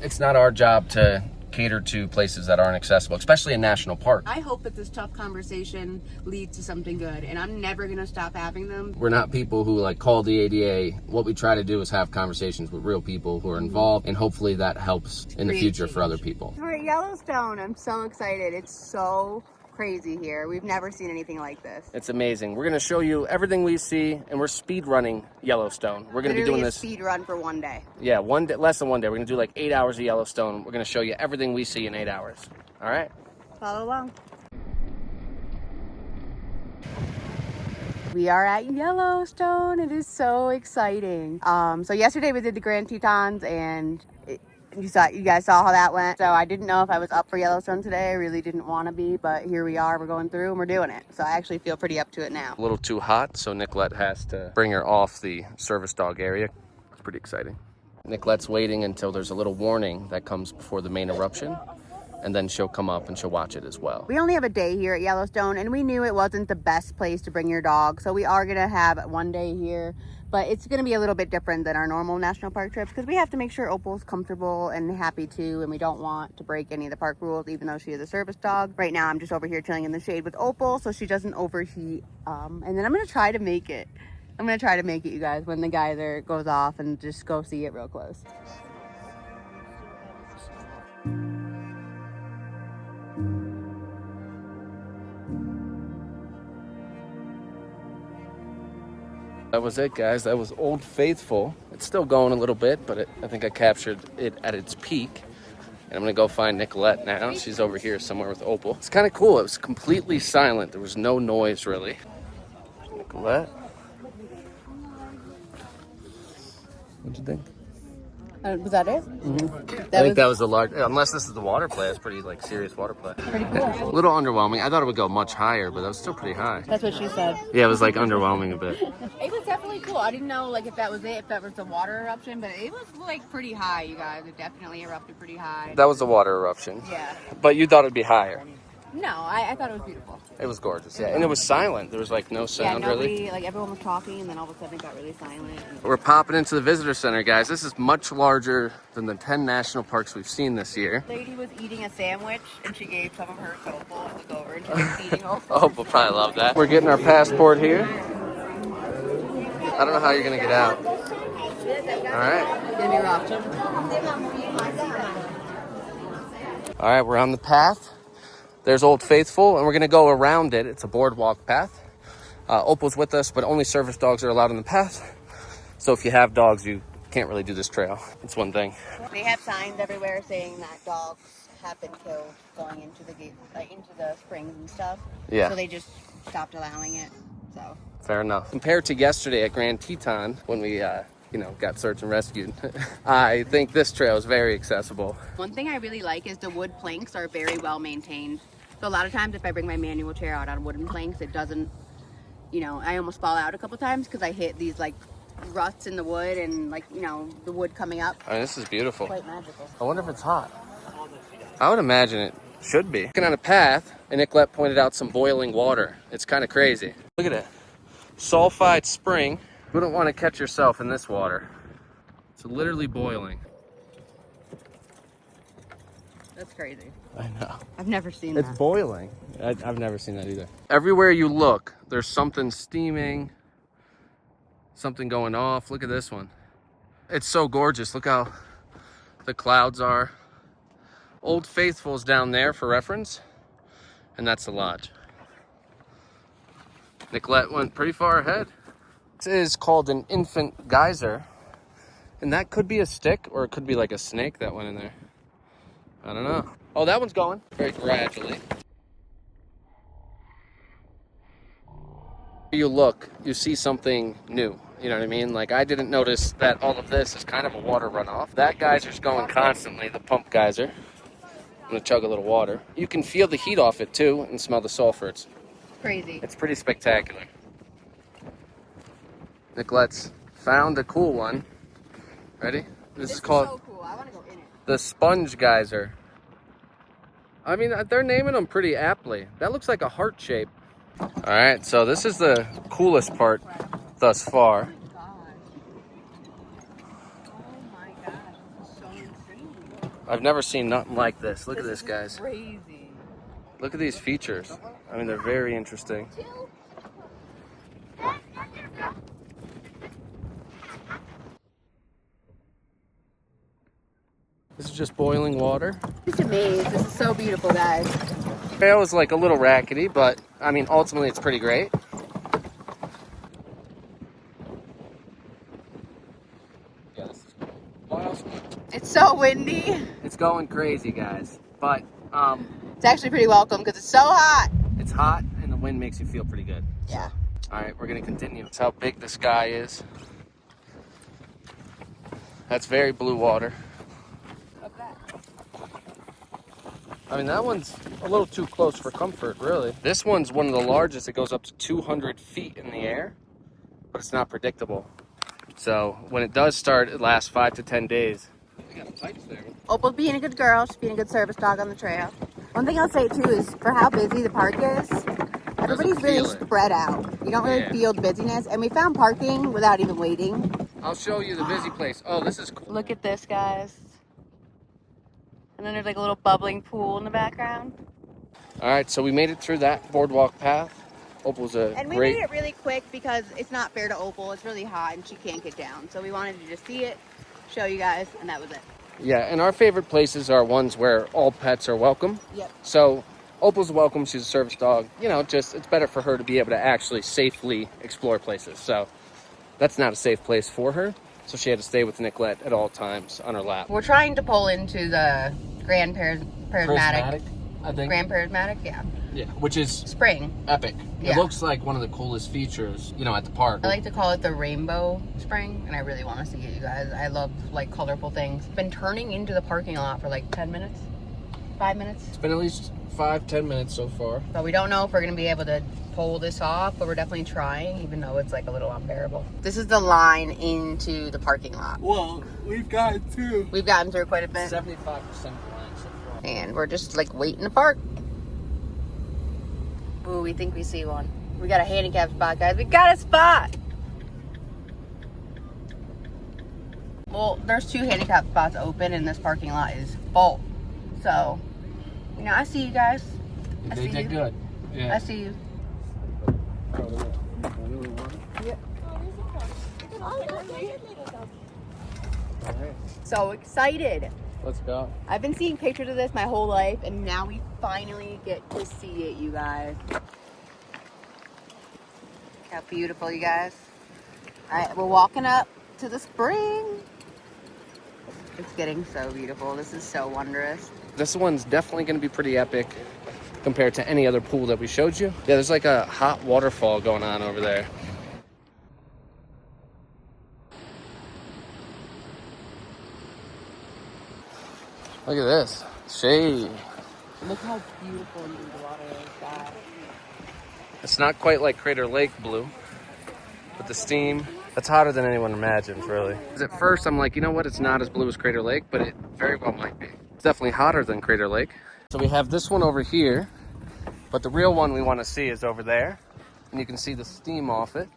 it's not our job to cater to places that aren't accessible, especially in national park. I hope that this tough conversation leads to something good, and I'm never gonna stop having them. We're not people who like call the ADA. What we try to do is have conversations with real people who are involved, and hopefully that helps in the future for other people. We're at Yellowstone. I'm so excited. It's so crazy here. We've never seen anything like this. It's amazing. We're gonna show you everything we see, and we're speed running Yellowstone. We're gonna be doing this speed run for one day. Yeah, one day, less than one day. We're gonna do like 8 hours of Yellowstone. We're gonna show you everything we see in 8 hours. All right? Follow along. We are at Yellowstone. It is so exciting. So yesterday we did the Grand Tetons, and you guys saw how that went. So I didn't know if I was up for Yellowstone today. I really didn't want to be, but here we are. We're going through and we're doing it. So I actually feel pretty up to it now. A little too hot, so Nicolette has to bring her off the service dog area. It's pretty exciting. Nicolette's waiting until there's a little warning that comes before the main eruption, and then she'll come up and she'll watch it as well. We only have a day here at Yellowstone, and we knew it wasn't the best place to bring your dog. So we are gonna have one day here, but it's gonna be a little bit different than our normal national park trips because we have to make sure Opal's comfortable and happy too, and we don't want to break any of the park rules, even though she is a service dog. Right now, I'm just over here chilling in the shade with Opal so she doesn't overheat. And then I'm gonna try to make it. You guys, when the geyser goes off, and just go see it real close. That was it, guys. That was Old Faithful. It's still going a little bit, but I think I captured it at its peak. And I'm gonna go find Nicolette now. She's over here somewhere with Opal. It's kind of cool. It was completely silent. There was no noise, really. Nicolette? What'd you think? Was that it? Mm-hmm. I think that was a large, unless this is the water play, it's pretty like serious water play. Pretty cool. A little underwhelming. I thought it would go much higher, but that was still pretty high. That's what she said. Yeah, it was like underwhelming a bit. It was definitely cool. I didn't know like if that was it, if that was a water eruption, but it was like pretty high, you guys. It definitely erupted pretty high. That was a water eruption. Yeah. But you thought it'd be higher. No, I thought it was beautiful. It was gorgeous, yeah. And it was silent. There was like no sound, really. Like everyone was talking, and then all of a sudden it got really silent. We're popping into the visitor center, guys. This is much larger than the 10 national parks we've seen this year. The lady was eating a sandwich, and she gave some of her to Opal and took over, and she was eating Opal. Opal probably love that. We're getting our passport here. I don't know how you're gonna get out. All right. It's gonna be rough. All right, we're on the path. There's Old Faithful, and we're gonna go around it. It's a boardwalk path. Opal's with us, but only service dogs are allowed on the path. So if you have dogs, you can't really do this trail. It's one thing. They have signs everywhere saying that dogs have been killed going into the into the springs and stuff. Yeah. So they just stopped allowing it. So. Fair enough. Compared to yesterday at Grand Teton, when we got search and rescued, I think this trail is very accessible. One thing I really like is the wood planks are very well maintained. So a lot of times if I bring my manual chair out on wooden planks, it doesn't, I almost fall out a couple times because I hit these like ruts in the wood and the wood coming up. I mean, this is beautiful. Quite magical. I wonder if it's hot. I would imagine it should be. Looking on a path, and Nicolette pointed out some boiling water. It's kind of crazy. Look at it. Sulfide spring. You wouldn't want to catch yourself in this water. It's literally boiling. That's crazy. I know. I've never seen that. It's boiling. I've never seen that either. Everywhere you look, there's something steaming, something going off. Look at this one. It's so gorgeous. Look how the clouds are. Old Faithful's down there for reference, and that's the lodge. Nicolette went pretty far ahead. This is called an infant geyser, and that could be a stick, or it could be like a snake that went in there. I don't know. Oh, that one's going very gradually. You look, you see something new. You know what I mean? Like, I didn't notice that all of this is kind of a water runoff. That geyser's going constantly, the pump geyser. I'm gonna chug a little water. You can feel the heat off it too and smell the sulfur. It's crazy. It's pretty spectacular. Nicolette's found a cool one. Ready? This is called so cool. I want to go in it. The Sponge Geyser. I mean, they're naming them pretty aptly. That looks like a heart shape. All right, so this is the coolest part thus far. Oh my gosh, this is so insane. I've never seen nothing like this. Look at this, guys. Crazy. Look at these features. I mean, they're very interesting. This is just boiling water. Just amazed. This is so beautiful, guys. Trail is like a little rackety, but I mean, ultimately it's pretty great. Yeah, this is cool. It's so windy. It's going crazy, guys. But It's actually pretty welcome because it's so hot. it's hot and the wind makes you feel pretty good. Yeah. All right, we're gonna continue. That's how big the sky is. That's very blue water. I mean, that one's a little too close for comfort, really. This one's one of the largest. It goes up to 200 feet in the air, but it's not predictable. So when it does start, it lasts 5 to 10 days. We got pipes there. Opal's being a good girl. She's being a good service dog on the trail. One thing I'll say, too, is for how busy the park is, everybody's really spread out. You don't really feel the busyness. And we found parking without even waiting. I'll show you the busy place. Oh, this is cool. Look at this, guys. And then there's like a little bubbling pool in the background. All right, so we made it through that boardwalk path. Opal's And we made it really quick because it's not fair to Opal. It's really hot and she can't get down. So we wanted to just see it, show you guys, and that was it. Yeah, and our favorite places are ones where all pets are welcome. Yep. So Opal's welcome. She's a service dog. You know, just it's better for her to be able to actually safely explore places. So that's not a safe place for her. So she had to stay with Nicolette at all times on her lap. We're trying to pull into the Prismatic. I think. Grand Prismatic, yeah. Yeah, which is Spring. epic. Yeah. It looks like one of the coolest features, you know, at the park. I like to call it the Rainbow Spring, and I really want to see it, you guys. I love, like, colorful things. It's been turning into the parking lot for, like, 10 minutes? 5 minutes? It's been at least 5-10 minutes so far. So we don't know if we're going to be able to pull this off, but we're definitely trying, even though it's, like, a little unbearable. This is the line into the parking lot. Well, we've gotten through. We've gotten through quite a bit. 75% of the line so far. And we're just, like, waiting to park. Ooh, we think we see one. We got a handicap spot, guys. We got a spot! Well, there's 2 handicap spots open, and this parking lot is full. So, you know, I see you guys. They did good. Yeah. I see you. So excited. Let's go. I've been seeing pictures of this my whole life, and now we finally get to see it, you guys. Look how beautiful, you guys. All right, we're walking up to the spring. It's getting so beautiful. This is so wondrous. This one's definitely going to be pretty epic compared to any other pool that we showed you. Yeah, there's like a hot waterfall going on over there. Look at this. Shade. Look how beautiful the water is, guys. It's not quite like Crater Lake blue, but the steam, that's hotter than anyone imagines, really. At first, I'm like, you know what? It's not as blue as Crater Lake, but it very well might be. It's definitely hotter than Crater Lake. So we have this one over here, but the real one we want to see is over there, and you can see the steam off it.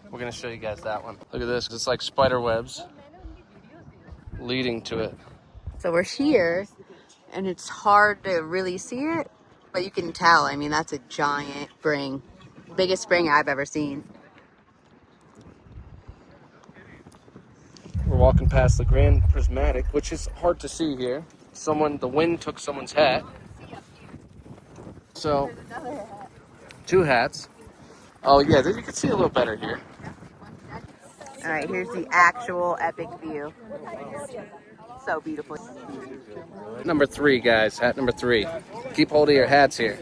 We're going to show you guys that one. Look at this. It's like spider webs leading to it. So we're here, and it's hard to really see it, but you can tell. I mean, that's a giant spring. Biggest spring I've ever seen. We're walking past the Grand Prismatic, which is hard to see here. The wind took someone's hat. So, 2 hats. Oh yeah, you can see a little better here. All right, here's the actual epic view. So beautiful. Number 3, guys. Hat number 3. Keep hold of your hats here.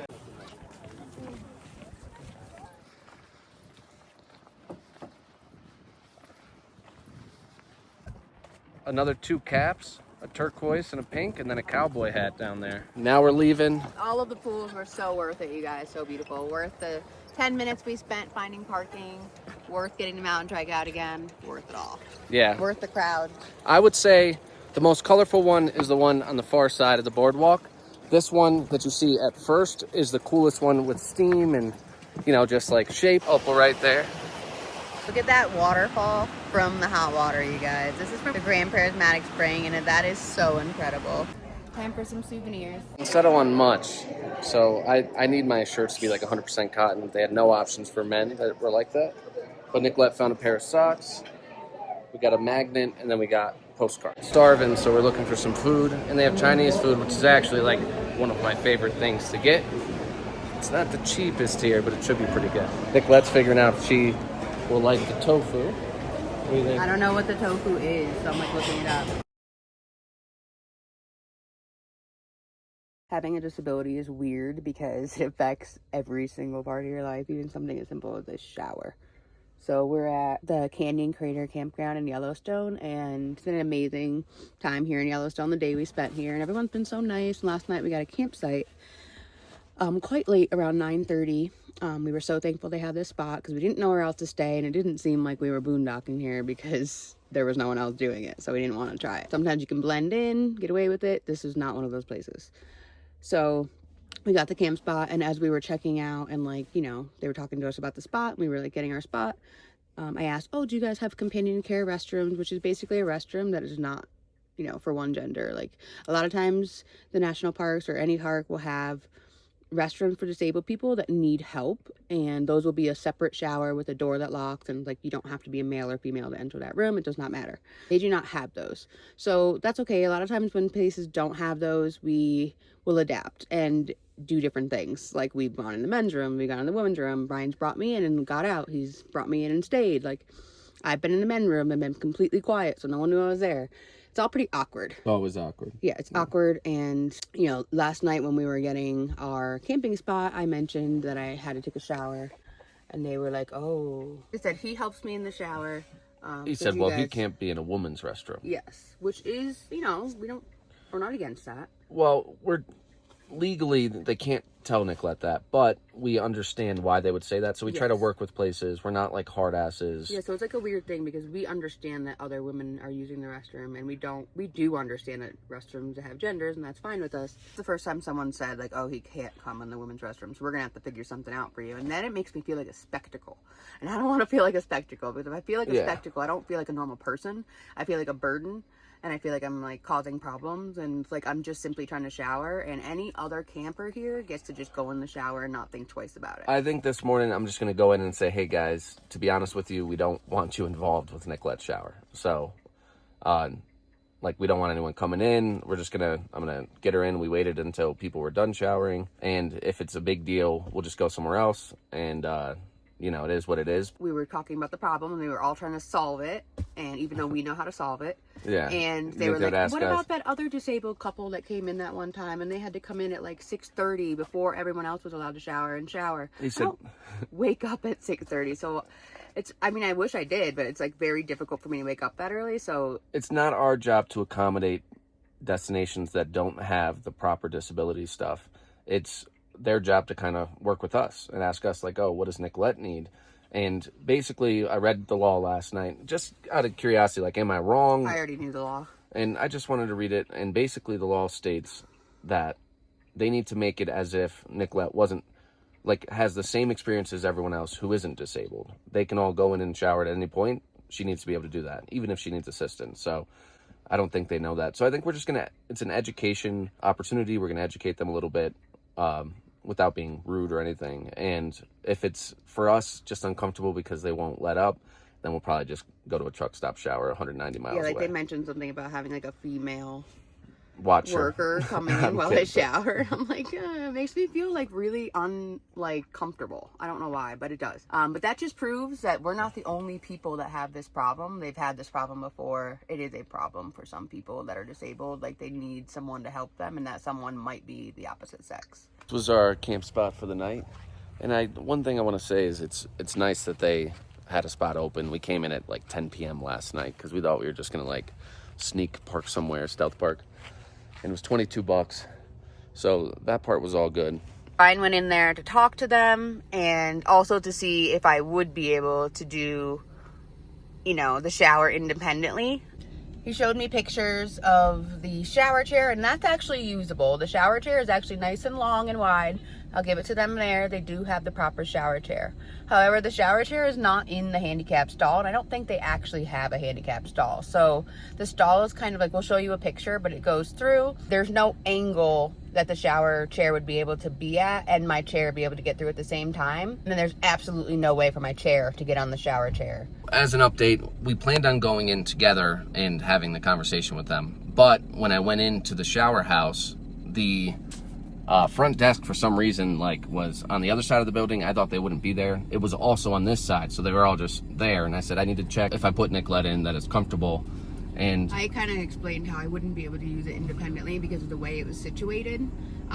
Another 2 caps, a turquoise and a pink, and then a cowboy hat down there. Now we're leaving. All of the pools were so worth it, you guys. So beautiful. Worth the 10 minutes we spent finding parking. Worth getting the mountain trike out again. Worth it all. Yeah. Worth the crowd. I would say the most colorful one is the one on the far side of the boardwalk. This one that you see at first is the coolest one with steam and, you know, just like shape. Opal right there. Look at that waterfall from the hot water, you guys. This is from the Grand Prismatic Spring, and that is so incredible. Time for some souvenirs. Settle on much. So I need my shirts to be like 100% cotton. They had no options for men that were like that. But Nicolette found a pair of socks. We got a magnet, and then we got postcards. Starving, so we're looking for some food. And they have Chinese food, which is actually like one of my favorite things to get. It's not the cheapest here, but it should be pretty good. Nicolette's figuring out if she will like the tofu. What do you think? I don't know what the tofu is, so I'm like looking it up. Having a disability is weird because it affects every single part of your life, even something as simple as a shower. So we're at the Canyon Crater Campground in Yellowstone, and it's been an amazing time here in Yellowstone, the day we spent here, and everyone's been so nice. And last night we got a campsite quite late, around 9:30. We were so thankful they had this spot because we didn't know where else to stay, and it didn't seem like we were boondocking here because there was no one else doing it, so we didn't want to try it. Sometimes you can blend in, get away with it. This is not one of those places. So we got the camp spot, and as we were checking out and like, you know, they were talking to us about the spot, and we were like getting our spot. I asked, oh, do you guys have companion care restrooms, which is basically a restroom that is not, you know, for one gender. Like a lot of times the national parks or any park will have restrooms for disabled people that need help, and those will be a separate shower with a door that locks, and like you don't have to be a male or female to enter that room. It does not matter. They do not have those, so that's okay. A lot of times when places don't have those, we will adapt and do different things. Like we've gone in the men's room, we got in the women's room. Brian's brought me in and got out. He's brought me in and stayed. Like I've been in the men's room and been completely quiet, so no one knew I was there. It's all pretty awkward. Always awkward. Yeah, it's awkward. And, you know, last night when we were getting our camping spot, I mentioned that I had to take a shower. And they were like, oh. He said he helps me in the shower. He said, well, he can't be in a woman's restroom. Yes, which is, you know, we're not against that. Well, legally, they can't tell Nicolette that, but we understand why they would say that, so we try to work with places. We're not like hard asses. Yeah, so it's like a weird thing because we understand that other women are using the restroom, and we do understand that restrooms have genders, and that's fine with us. It's the first time someone said like, oh, he can't come in the women's restroom, so we're gonna have to figure something out for you. And then it makes me feel like a spectacle, and I don't want to feel like a spectacle, because if I feel like a spectacle, I don't feel like a normal person. I feel like a burden. And I feel like I'm like causing problems, and it's like I'm just simply trying to shower, and any other camper here gets to just go in the shower and not think twice about it. I think this morning I'm just going to go in and say, hey guys, to be honest with you, we don't want you involved with Nicolette's shower. So, like we don't want anyone coming in. I'm going to get her in. We waited until people were done showering. And if it's a big deal, we'll just go somewhere else. And, you know, it is what it is. We were talking about the problem, and we were all trying to solve it. And even though we know how to solve it. Yeah. And they were like, what about that other disabled couple that came in that one time, and they had to come in at like 6:30 before everyone else was allowed to shower. He said, I don't wake up at 6:30. So I mean, I wish I did, but it's like very difficult for me to wake up that early. So it's not our job to accommodate destinations that don't have the proper disability stuff. It's their job to kind of work with us and ask us like, oh, what does Nicolette need? And basically, I read the law last night, just out of curiosity, like, am I wrong? I already knew the law. And I just wanted to read it. And basically, the law states that they need to make it as if Nicolette has the same experience as everyone else who isn't disabled. They can all go in and shower at any point. She needs to be able to do that, even if she needs assistance. So I don't think they know that. So I think we're just it's an education opportunity. We're going to educate them a little bit. Without being rude or anything. And if it's for us just uncomfortable because they won't let up, then we'll probably just go to a truck stop shower 190 miles away. Yeah, like they mentioned something about having like a female worker coming in while I shower. I'm like, it makes me feel like really comfortable. I don't know why, but it does. But that just proves that we're not the only people that have this problem. They've had this problem before. It is a problem for some people that are disabled. Like they need someone to help them, and that someone might be the opposite sex. This was our camp spot for the night. And one thing I want to say is it's nice that they had a spot open. We came in at like 10 p.m. last night because we thought we were just going to like sneak park somewhere, stealth park. And it was $22. So that part was all good. Brian went in there to talk to them and also to see if I would be able to do, you know, the shower independently. He showed me pictures of the shower chair, and that's actually usable. The shower chair is actually nice and long and wide, I'll give it to them there. They do have the proper shower chair. However, the shower chair is not in the handicap stall, and I don't think they actually have a handicap stall. So the stall is kind of like, we'll show you a picture, but it goes through. There's no angle that the shower chair would be able to be at and my chair be able to get through at the same time. And then there's absolutely no way for my chair to get on the shower chair. As an update, we planned on going in together and having the conversation with them. But when I went into the shower house, the front desk for some reason was on the other side of the building. I thought they wouldn't be there. It was also on this side, so they were all just there. And I said I need to check if I put Nicolette in that it's comfortable. And I kind of explained how I wouldn't be able to use it independently because of the way it was situated.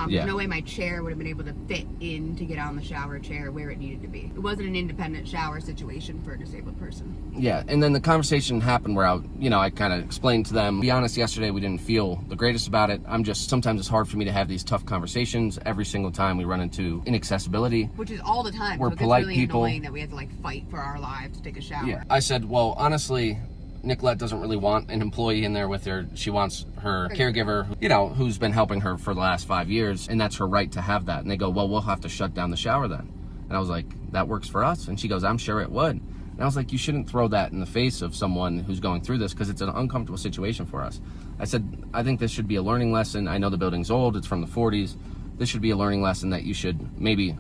There's no way my chair would have been able to fit in to get on the shower chair where it needed to be. It wasn't an independent shower situation for a disabled person. Yeah, and then the conversation happened where I kind of explained to them. To be honest, yesterday we didn't feel the greatest about it. Sometimes it's hard for me to have these tough conversations every single time we run into inaccessibility. Which is all the time. We're so polite it's really people. Annoying that we have to fight for our lives to take a shower. Yeah, I said, well, honestly, Nicolette doesn't really want an employee in there with her. She wants her caregiver, who's been helping her for the last 5 years, and that's her right to have that. And they go, well, we'll have to shut down the shower then. And I was like, that works for us? And she goes, I'm sure it would. And I was like, you shouldn't throw that in the face of someone who's going through this because it's an uncomfortable situation for us. I said, I think this should be a learning lesson. I know the building's old. It's from the 40s. This should be a learning lesson that you should maybe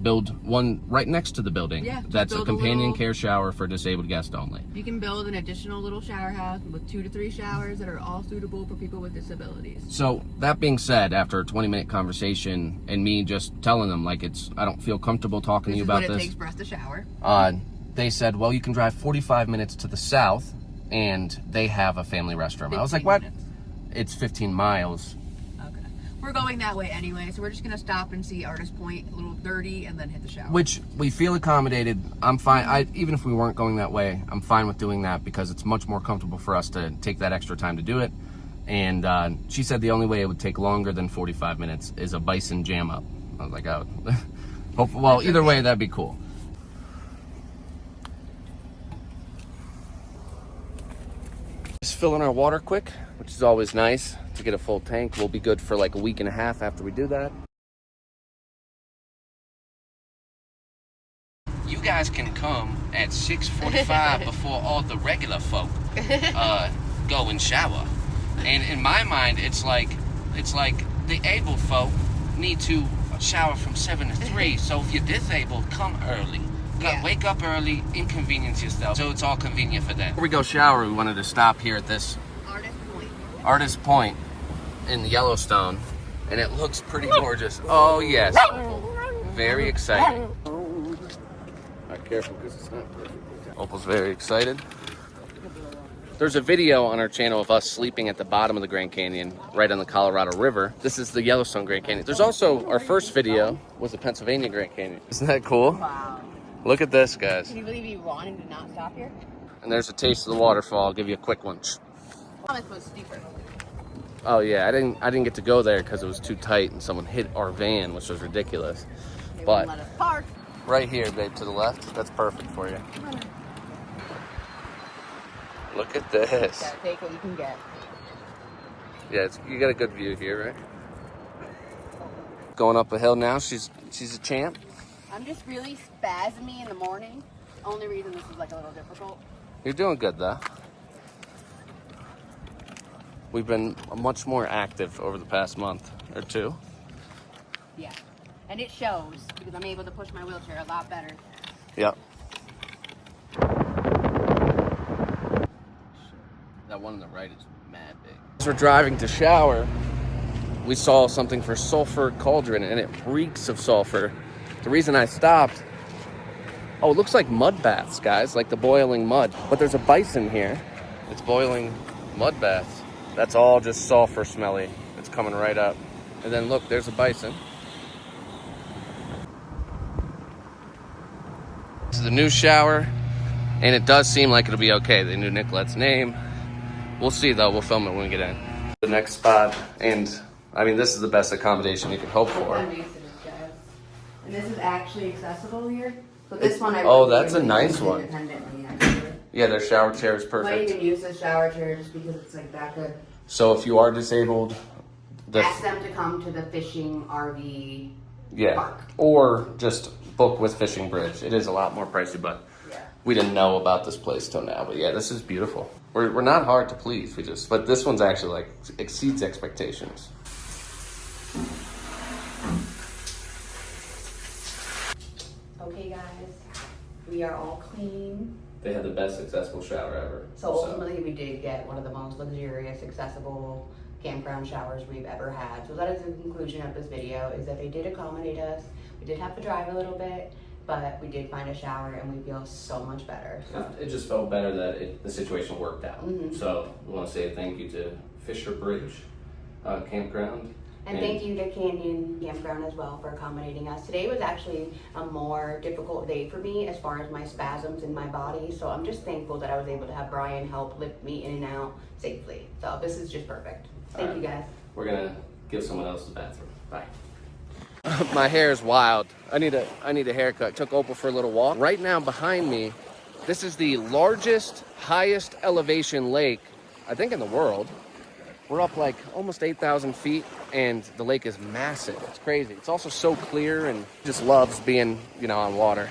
build one right next to the building. Yeah, that's a companion care shower for disabled guests only. You can build an additional little shower house with 2 to 3 showers that are all suitable for people with disabilities. So that being said, after a 20-minute conversation and me just telling them I don't feel comfortable talking to you about this. This is what it takes for us to shower. They said, well, you can drive 45 minutes to the south and they have a family restroom. I was like, what? Minutes. It's 15 miles. We're going that way anyway, so we're just going to stop and see Artist Point, a little dirty, and then hit the shower. Which we feel accommodated. I'm fine. Even if we weren't going that way, I'm fine with doing that because it's much more comfortable for us to take that extra time to do it. And she said the only way it would take longer than 45 minutes is a bison jam up. I was like, oh, well, either way, that'd be cool. Just filling our water quick, which is always nice to get a full tank. We'll be good for a week and a half after we do that. You guys can come at 6:45 before all the regular folk go and shower. And in my mind, it's like the able folk need to shower from 7 to 3. So if you're disabled, come early. Wake up early, inconvenience yourself. So it's all convenient for them. Before we go shower, we wanted to stop here at this Artist Point in Yellowstone. And it looks pretty gorgeous. Oh, yes. Very exciting. All right, careful because it's not perfect. Opal's very excited. There's a video on our channel of us sleeping at the bottom of the Grand Canyon, right on the Colorado River. This is the Yellowstone Grand Canyon. There's also, our first video was the Pennsylvania Grand Canyon. Isn't that cool? Wow. Look at this, guys. Can you believe you wanted to not stop here? And there's a taste of the waterfall. I'll give you a quick one. It was steeper. Oh yeah, I didn't get to go there because it was too tight and someone hit our van, which was ridiculous. They but wouldn't let us park. Right here, babe, to the left. That's perfect for you. Look at this. Gotta take what you can get. Yeah, you got a good view here, right? Going up a hill now. She's a champ. I'm just really spasmy in the morning. Only reason this is a little difficult. You're doing good though. We've been much more active over the past month or two. Yeah, and it shows because I'm able to push my wheelchair a lot better. Yep. That one on the right is mad big. As we're driving to shower, we saw something for sulfur cauldron and it reeks of sulfur. The reason I stopped, it looks like mud baths, guys, like the boiling mud. But there's a bison here. It's boiling mud baths. That's all just sulfur smelly. It's coming right up. And then look, there's a bison. This is the new shower, and it does seem like it'll be okay. They knew Nicolette's name. We'll see though, we'll film it when we get in. The next spot, and I mean, this is the best accommodation you can hope for. And this is actually accessible here. So this one I that's a nice one. Yeah, their shower chair is perfect. Might even use this shower chair just because it's that good. So if you are disabled, ask them to come to the fishing RV Yeah, or just book with Fishing Bridge. It is a lot more pricey, but we didn't know about this place till now. But yeah, this is beautiful. We're not hard to please. But this one's actually like exceeds expectations. Okay, guys, we are all clean. They had the best accessible shower ever. So ultimately, we did get one of the most luxurious, accessible campground showers we've ever had. So that is the conclusion of this video, is that they did accommodate us. We did have to drive a little bit, but we did find a shower and we feel so much better. So. It just felt better that the situation worked out. Mm-hmm. So we want to say thank you to Fisher Bridge Campground. And thank you to Canyon Campground as well for accommodating us. Today was actually a more difficult day for me as far as my spasms in my body. So I'm just thankful that I was able to have Brian help lift me in and out safely. So this is just perfect. Thank you, guys. We're gonna give someone else the bathroom. Bye. My hair is wild. I need a haircut. Took Opal for a little walk. Right now behind me, this is the largest, highest elevation lake, I think, in the world. We're up like almost 8,000 feet and the lake is massive. It's crazy. It's also so clear and just loves being, on water.